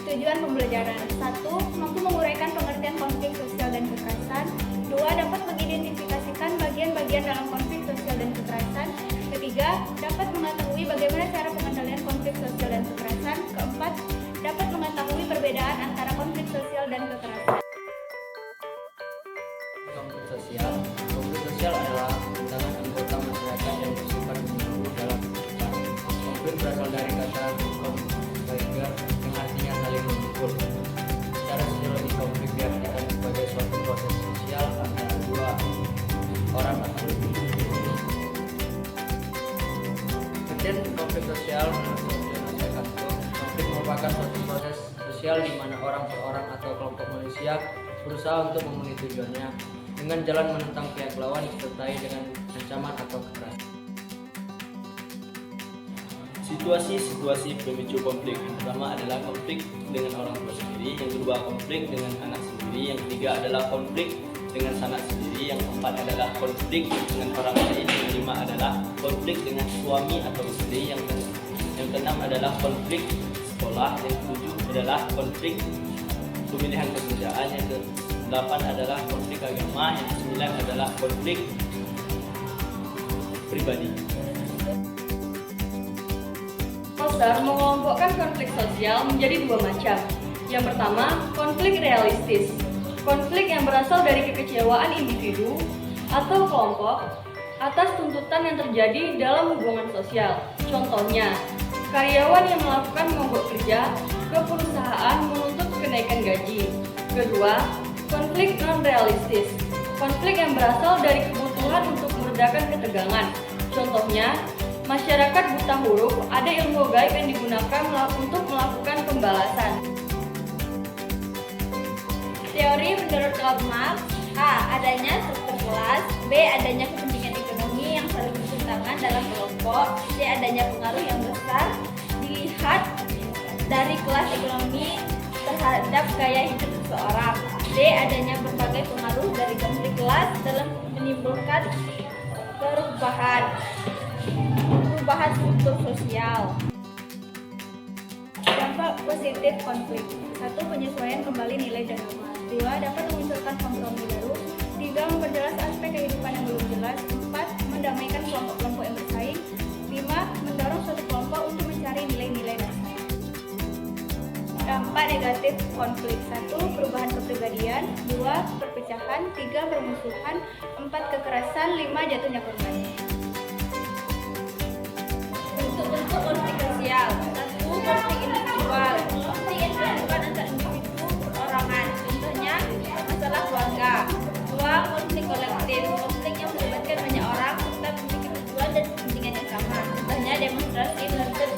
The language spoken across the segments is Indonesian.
Tujuan pembelajaran: 1. Mampu menguraikan pengertian konflik sosial dan kekerasan. 2. Dapat mengidentifikasikan bagian-bagian dalam konflik sosial dan kekerasan. 3. Dapat mengetahui bagaimana cara pengendalian konflik sosial dan kekerasan. 4. Dapat mengetahui perbedaan antara konflik sosial dan kekerasan. Konflik sosial adalah tantangan anggota masyarakat yang bersifat menyeluruh dalam kehidupan. Konflik berasal dari kata konfliger yang artinya saling memukul. Secara sosiologis, konflik diartikan sebagai suatu proses sosial antara dua orang atau lebih. Pengertian konflik sosial konflik merupakan suatu proses sosial di mana orang per orang atau kelompok manusia berusaha untuk memenuhi tujuannya dengan jalan menentang pihak lawan disertai dengan ancaman atau kekerasan. Situasi-situasi pemicu konflik. Yang pertama adalah konflik dengan orang tua sendiri, yang kedua konflik dengan anak sendiri, yang ketiga adalah konflik dengan sanak sendiri, yang keempat adalah konflik dengan orang lain, yang kelima adalah konflik dengan suami atau istri, yang keenam adalah konflik sekolah, yang ketujuh adalah konflik pemilihan pekerjaan, yang ke-8 adalah konflik agama, yang ke-9 adalah konflik pribadi. Foster mengelompokkan konflik sosial menjadi dua macam. Yang pertama, konflik realistis. Konflik yang berasal dari kekecewaan individu atau kelompok atas tuntutan yang terjadi dalam hubungan sosial. Contohnya, karyawan yang melakukan mogok kerja ke perusahaan menuntut kenaikan gaji. Kedua, konflik non-realistis. Konflik yang berasal dari kebutuhan untuk meredakan ketegangan. Contohnya, masyarakat buta huruf, ada ilmu gaib yang digunakan untuk melakukan pembalasan. Teori menurut Karl Marx: A. Adanya struktur kelas. B. Adanya kepentingan ekonomi yang saling bertentangan dalam kelompok. C. Adanya pengaruh yang besar dilihat dari kelas ekonomi terhadap gaya hidup seseorang. D. Adanya berbagai pengaruh dari konflik kelas dalam menimbulkan perubahan struktur sosial. Dampak positif konflik: 1. Penyesuaian kembali nilai dan norma. 2. Dapat memunculkan kompromi baru. 3. Memperjelas aspek kehidupan yang belum jelas. 4. Mendamaikan kelompok-kelompok yang bersaing. 5. Mendorong suatu kelompok untuk mencari nilai-nilai dasar. Dampak negatif konflik: 1. Perubahan kepribadian. 2. Perpecahan. 3. Permusuhan. 4. Kekerasan. 5. Jatuhnya korban. Bentuk-bentuk konflik sosial: 1. Konflik individual. Konflik yang dilakukan antar individu perorangan. Contohnya, masalah keluarga. 2. Konflik kolektif. Konflik yang melibatkan banyak orang serta memiliki tujuan dan kepentingan yang sama. Contohnya, demonstrasi menuntut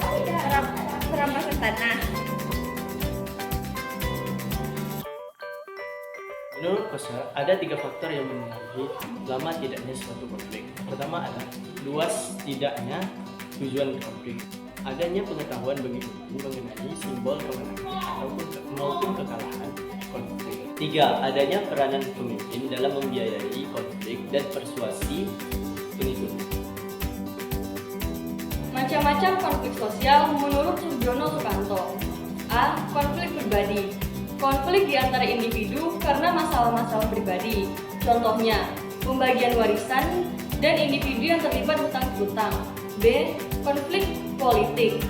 perampasan tanah. Menurut Foster, ada 3 faktor yang mempengaruhi lama tidaknya suatu konflik. Pertama adalah luas tidaknya tujuan konflik. Adanya pengetahuan bagi pemimpin mengenai simbol kemenangan maupun kekalahan konflik. 3. Adanya peranan pemimpin dalam membiayai konflik dan persuasi pengikut. Macam-macam konflik sosial menurut Sugiono Sukanto. A. Konflik pribadi. Konflik di antara individu karena masalah-masalah pribadi. Contohnya, pembagian warisan dan individu yang terlibat hutang-hutang. B. Konflik politik.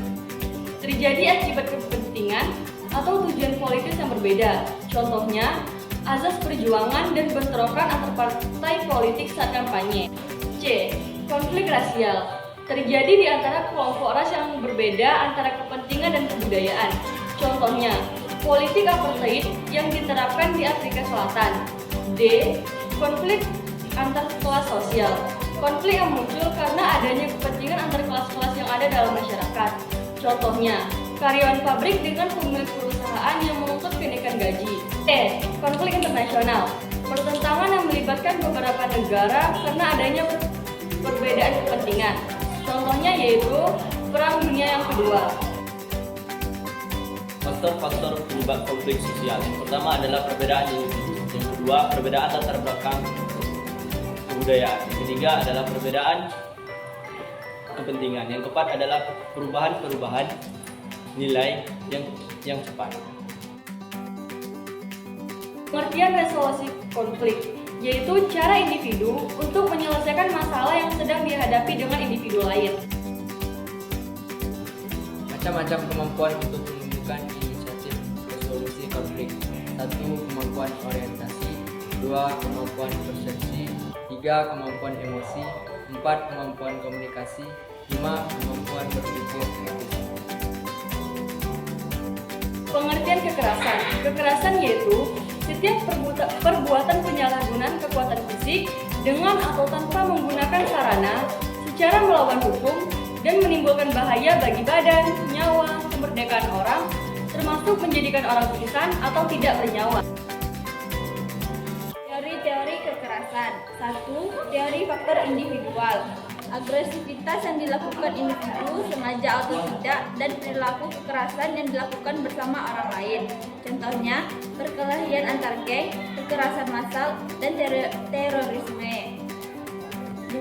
Terjadi akibat kepentingan atau tujuan politis yang berbeda. Contohnya, azas perjuangan dan bentrokan antar partai politik saat kampanye. C. Konflik rasial. Terjadi di antara kelompok ras yang berbeda antara kepentingan dan kebudayaan. Contohnya, politik apartheid yang diterapkan di Afrika Selatan. D. Konflik antar kelas sosial. Konflik yang muncul karena adanya kepentingan antar kelas-kelas yang ada dalam masyarakat. Contohnya, karyawan pabrik dengan pemilik perusahaan yang menuntut kenaikan gaji. E. Konflik internasional. Pertentangan yang melibatkan beberapa negara karena adanya perbedaan kepentingan. Contohnya yaitu Perang Dunia yang Kedua. Faktor-faktor penyebab konflik sosial. Yang pertama adalah perbedaan individu. Yang kedua, perbedaan latar belakang kebudayaan. Yang ketiga adalah perbedaan kepentingan. Yang keempat adalah perubahan nilai yang cepat. Pengertian resolusi konflik, yaitu cara individu untuk menyelesaikan masalah yang sedang dihadapi dengan individu lain. Macam-macam kemampuan untuk menemukan inisiatif resolusi konflik. 1. Kemampuan orientasi. 2. Kemampuan persepsi. 3. Kemampuan emosi. 4. Kemampuan komunikasi. 5. Kemampuan berpikir kritis. Pengertian kekerasan. Kekerasan yaitu setiap perbuatan penyalahgunaan kekuatan fisik dengan atau tanpa menggunakan sarana secara melawan hukum dan menimbulkan bahaya bagi badan, nyawa, kemerdekaan orang, termasuk menjadikan orang pingsan atau tidak bernyawa. Teori-teori kekerasan. 1. Teori faktor individual. Agresivitas yang dilakukan individu sengaja atau tidak dan perilaku kekerasan yang dilakukan bersama orang lain. Contohnya, perkelahian antar geng, kekerasan massal, dan terorisme. 2.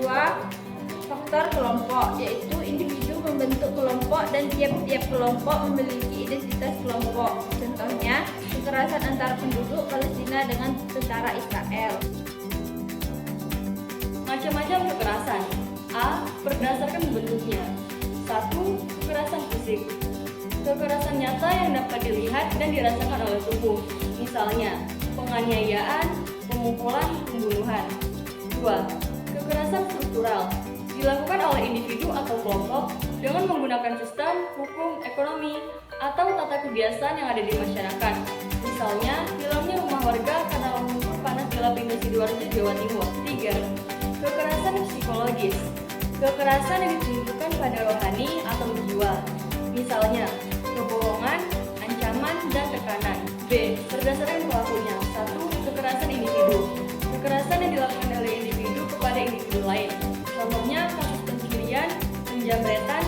Faktor kelompok, yaitu individu membentuk kelompok dan tiap-tiap kelompok memiliki identitas kelompok. Contohnya, kekerasan antar penduduk Palestina dengan tentara Israel. Macam-macam kekerasan. A. Berdasarkan bentuknya. 1. Kekerasan fisik. Kekerasan nyata yang dapat dilihat dan dirasakan oleh tubuh. Misalnya, penganiayaan, pemukulan, pembunuhan. 2. Kekerasan struktural. Dilakukan oleh individu atau kelompok dengan menggunakan sistem, hukum, ekonomi, atau tata kebiasaan yang ada di masyarakat. Misalnya, hilangnya rumah warga karena lumpur panas di Lapindo Sidoarjo, Jawa Timur. 3. Kekerasan psikologis. Kekerasan yang ditunjukkan pada rohani atau jiwa. Misalnya, kebohongan, ancaman, dan tekanan. B. Berdasarkan pelakunya. 1. Kekerasan individu. Kekerasan yang dilakukan oleh individu kepada individu lain. Contohnya kasus pencurian, penjamretan,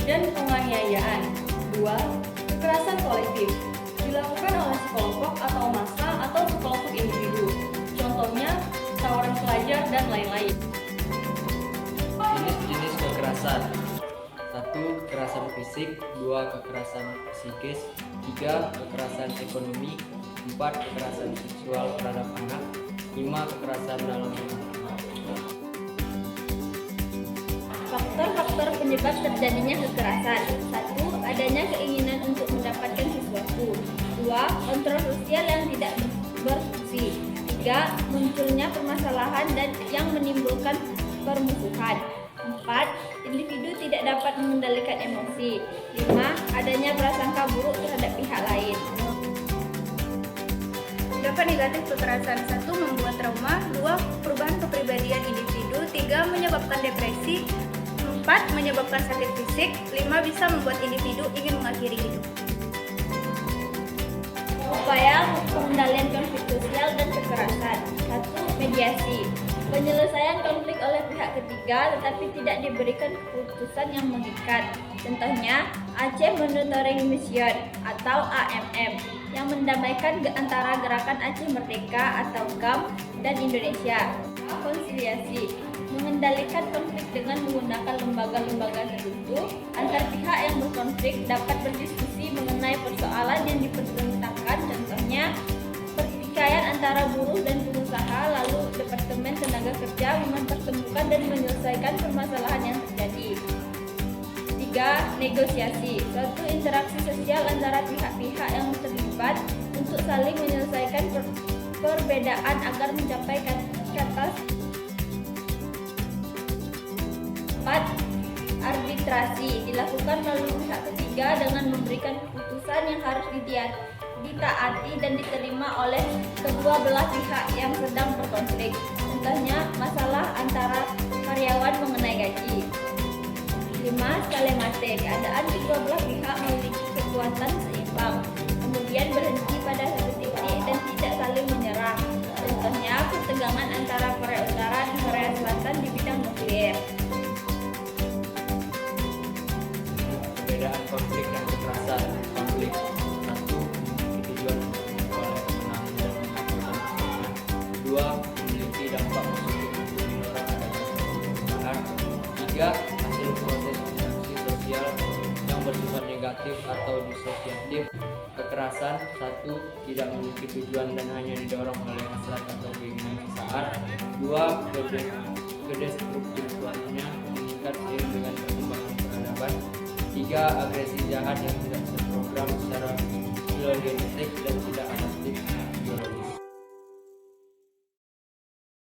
dan penganiayaan. 2. Kekerasan kolektif. Dilakukan oleh sekelompok atau massa atau sekelompok individu. Contohnya tawuran pelajar dan lain-lain. Jenis-jenis kekerasan. 1. Kekerasan fisik. 2. Kekerasan psikis. 3. Kekerasan ekonomi. 4. Kekerasan seksual terhadap anak. 5. Kekerasan dalam rumah tangga. Faktor-faktor penyebab terjadinya kekerasan. 1. Adanya keinginan untuk mendapatkan sesuatu. 2. Kontrol sosial yang tidak berfungsi. 3. Munculnya permasalahan dan yang menimbulkan permusuhan. 4. Individu tidak dapat mengendalikan emosi. 5. Adanya prasangka buruk terhadap pihak lain. Dampak negatif kekerasan. 1. Membuat trauma. 2. Perubahan kepribadian individu. 3. Menyebabkan depresi. 4. Menyebabkan sakit fisik. 5. Bisa membuat individu ingin mengakhiri hidup. Upaya pengendalian konflik sosial dan kekerasan. 1. Mediasi. Penyelesaian konflik oleh pihak ketiga tetapi tidak diberikan keputusan yang mengikat. Contohnya, Aceh Monitoring Mission atau AMM yang mendamaikan antara Gerakan Aceh Merdeka atau GAM dan Indonesia. Konsiliasi. Mengendalikan konflik dengan menggunakan lembaga-lembaga tertentu. Antar pihak yang berkonflik dapat berdiskusi mengenai persoalan yang dipertentangkan. Contohnya, pertikaian antara buruh dan pengusaha, lalu Departemen Tenaga Kerja mempertemukan dan menyelesaikan permasalahan yang terjadi. 3. Negosiasi. Suatu interaksi sosial antara pihak-pihak yang terlibat untuk saling menyelesaikan perbedaan agar mencapai kata. 4. Arbitrasi. Dilakukan melalui pihak ketiga dengan memberikan keputusan yang harus ditaati dan diterima oleh kedua belah pihak yang sedang berkonflik. Contohnya, masalah antara karyawan mengenai gaji. 5. Stalemate. Keadaan kedua belah pihak memiliki kekuatan seimbang, kemudian berhenti pada satu titik dan tidak saling menyerang. Contohnya, ketegangan antara Korea Utara dan Korea Selatan di bidang nuklir. Perbedaan konflik dan kekerasan. Konflik. 1. Memiliki tujuan untuk memperoleh kemenangan dan mengakhirkan persaingan. 2. Memiliki dampak positif untuk mendorong adanya perubahan. 3. Hasil proses interaksi sosial yang bersifat negatif eksploitatif atau disosiatif. Kekerasan, 1. Tidak memiliki tujuan dan hanya didorong oleh hasrat atau keinginan sesaat. 2. Kedestruktifannya meningkat seiring dengan perkembangan peradaban. 3. Agresi jahat yang tidak